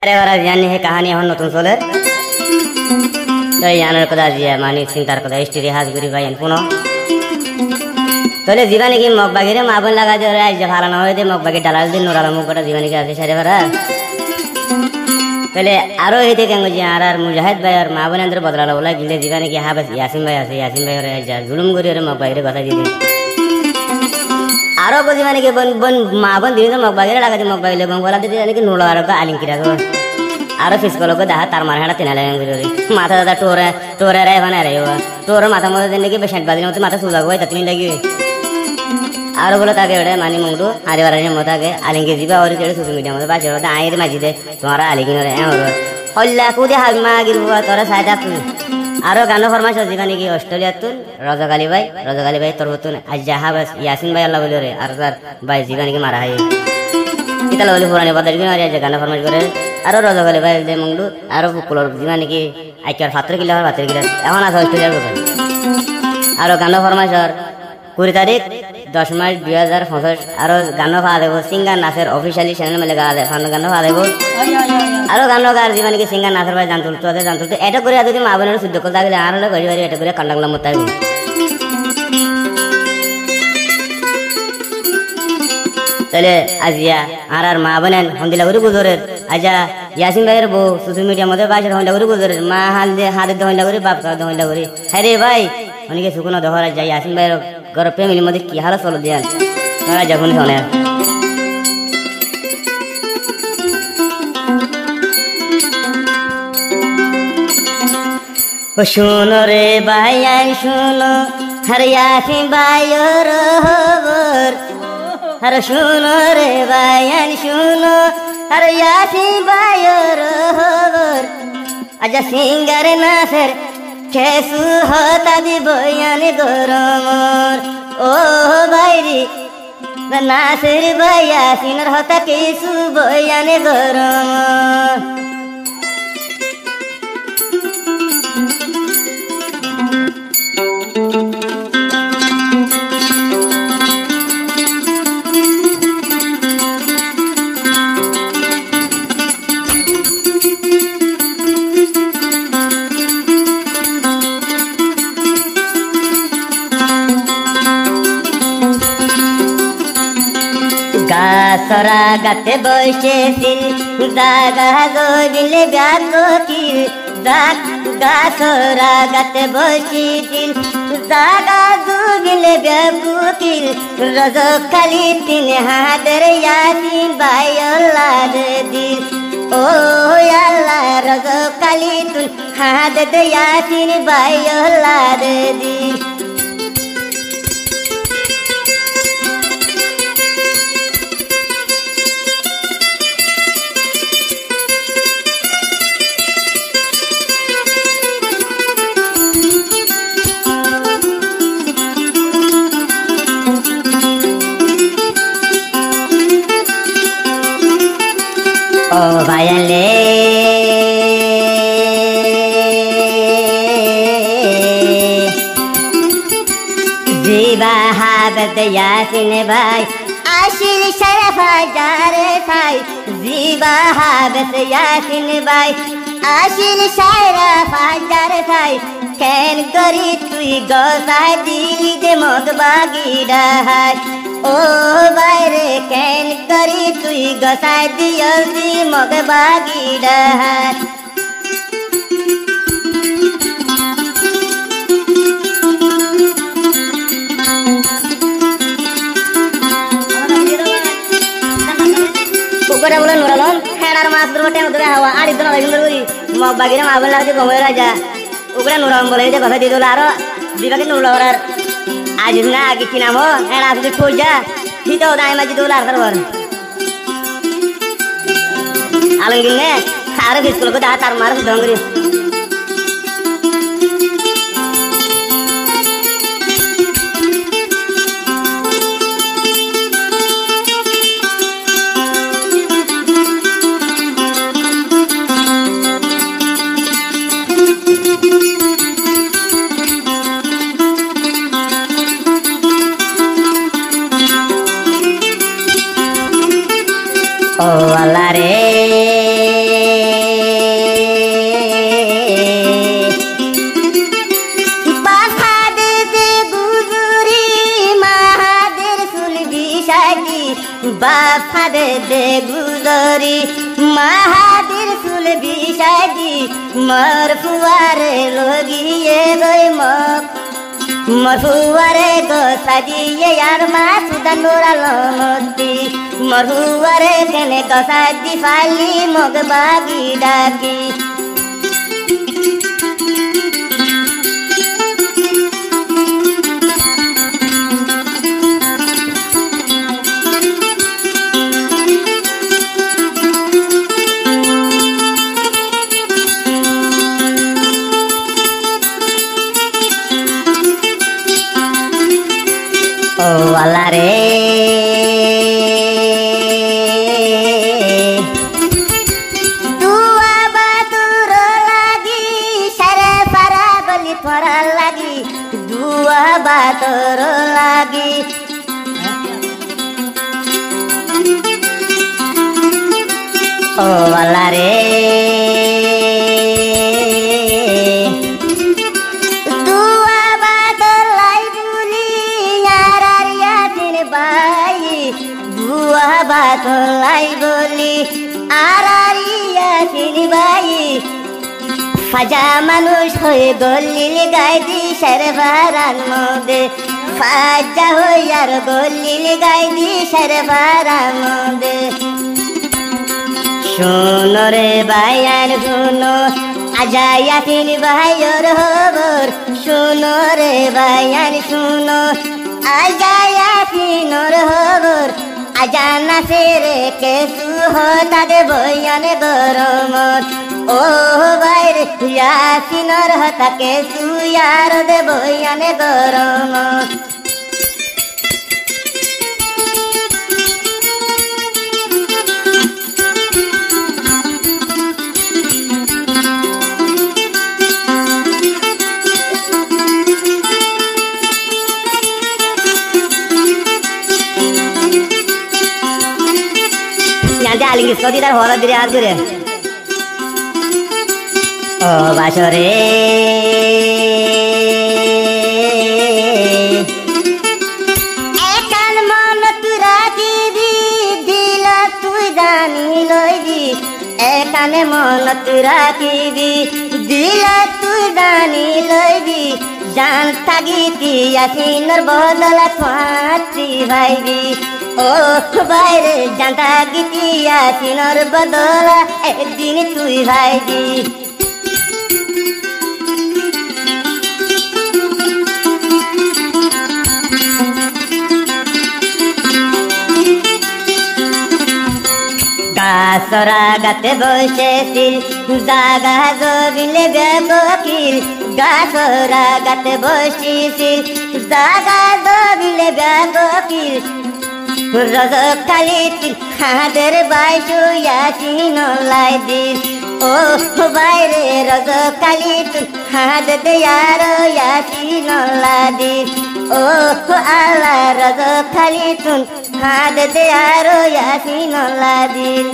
अरे वाला जानी है कहानी हम नतुन सोले तो यानर कदा जिया मानिक सिंतार कदा हिस्ट्री हाजगुरी भाई पुनो तोले जीवानी की मगबागिरे माबन लगा दे रे जफाला न होय दे मगबागी डालाल दिन नोराला मुगटा जीवानी के आसे सारे भरा तोले आरो हेते केंगो जी आर मुजाहिद भाई और माबन अंदर बदलाला बोला गिले जीवानी की हा बस यासिन भाई रे जा जुलुम गुरी रे मगबागिरे गसा दी आरो को जीवानी के बन बन माबन दिन मगबागिरे लगा दे मगबागिले गंगोला दे यानी कि नोलारा का आलिंग किरा को आरो फिसकोलो को दाहा तार मारहाड़ा तिनाले गुरी माथा दादा टोरे रे बना रे वो टोर माथा मो देने के पेशेंट बादी मत माथा सुजा गई ततनी लगी आरो बोला ताके एडे मानी मंगडू आरे वाला मता के आलिंगे जीबा और केड़े सोशल मीडिया में बाजे होता आइरे माजी दे तुम्हारा आलिंगे रे और हल्ला कुदे हाल मागिर हुआ तोरा साइडा तू आरो गानो फरमाइश जीवानी की ऑस्ट्रेलिया तू रजगाली भाई तरबतुन आज जहां बस यासिन भाई अल्लाह बोले रे और सर भाई जीवानी के मारा है इतला बोले पुराने बदल के रे गानो फरमाइश करे आरो रजगाली भाई दे मंगडू आरो कुलर जीवानी की आइकर 17 किलो এখন আছে অস্ট্রেলিয়ার কথা আরো গানো ফরমাইশর 20 তারিখ 10 মার্চ 2025 আরো গানো পা দেব সিঙ্গার নাসের অফিশিয়ালি চ্যানেল মে লাগা দে গানো পা দেব আরো গানো গার জীবন কি সিঙ্গার নাসের ভাই জানতুল তো এটা করে যদি মা বোনের শুদ্ধ কল থাকলে আর হলো গড়ি বাড়ি এটা করে কান্ডাংলা মতাই তাহলে আজিয়া আর মা বোনেন হন্দিলা করে বুজরের আজা यासिन भाई बो सोशल मीडिया मधे बाजार होइला गरी गुजरे मा हाल दे हादे होइला गरी बाप का होइला गरी अरे भाई उनके सुकुना दोहरा जाय यासिन भाई घर फैमिली मधे की हाल चलो दियान ना जगन सोने ओ सुनो रे भाई सुनो हर यासिन भाई रोवर हर सुनो रे भाई सुनो अरे यासिन भाई रोवर आजा सिंगार नासर कैसु होता दी बयान गरमर ओ भाईरी नासर भाई यासिन होता कैसु बयान गरमर गासरा गाते बसेছিল দাগা গবিলে ব্যাককিল গাসরা গাতে বসেছিল দাগা গবিলে ব্যাককিল রজখালি তিন হাতের ইয়াসিন ভাই আল্লাহ দিল ও আল্লাহ রজখালি তিন হাতে ইয়াসিন ভাই আল্লাহ দিল ओ भाईले जीवा हाबत यासिन भाई आशिल शरफा जारे थाई जीवा हाबत यासिन भाई आशिल शरफा जारे थाई कैन करी तुई गसा दिली दे मग बागीडा हाय ओ बायरे कैन करी तुई गसा दियल्दी मग बागीडा हाय ऊपर बोले नुरालन हेडार मास दुरटे उधर हवा आड़ी दोना लगिन दुरी मग बागीरे माबन लागते गमय राजा ऊपर नुरालन बोले दे गसा दिदोला आरो दिबाके नुरावर आज ना आगे की नाम हो एड़ा तुझे खोज जा ही तो दाई में $2 सरवर आलंगिन ने सारे बिस्कुट को दा तार मार डंगरी ओ अल्लाह रे ফাঁদে দে গুজরি মাহাদির চুল বিষাদি মর ফুয়ারে লগিয়ে গই মরহুয়ারে গো সাজিয়ে আর মা সুদা নুরালমতি মরহুয়ারে কেনে গসাদি ফালি মগ বাগি ডাকি ও আল্লাহ রে দুয়া বাতুর লাগি সারা পারা বলি তোরা লাগি দুয়া বাতুর লাগি ও আল্লাহ রে বাতলাই বলি আরারিয়া সিনিবাই ফাজা মানুষ হয়ে গলিল গাই দি সরবারান মদে ফাজা হইয়ার গলিল গাই দি সরবারান মদে শুনো রে বায়ান শুনো আজায়া সিনিবাইর খবর শুনো রে বায়ান শুনো আজায়া সিনোর খবর আজানা সেরে কেসু হতাদে বয়ানে গরমত ও বাইরে ইয়াসিনর হতা কেসু ইয়ার দে বয়ানে গরমত Aling isko tidak horat diri adur ya. Oh basore, ekan mana turaki di dila tu jani loidi. Ekan mana turaki di dila tu jani loidi. Jan tagiti yasinor bodala twati bhaibi. Oh বাইরে জানতা গিতিয়া সিনর বদলা একদিন তুই ভাইবি গাছরা গাতে বসেছিল জাগা জবিলে বেবকিল গাছরা গাতে বসেছিল জাগা জবিলে বেবকিল রজ কালিতিল হাদের বাইশু ইয়াসিন লাই দিল ও বাইরে রজ কালিতিল হাদ দেয়ার ইয়াসিন লাই দিল ও আল্লাহ রজ কালিতুন হাদ দেয়ার ইয়াসিন লাই দিল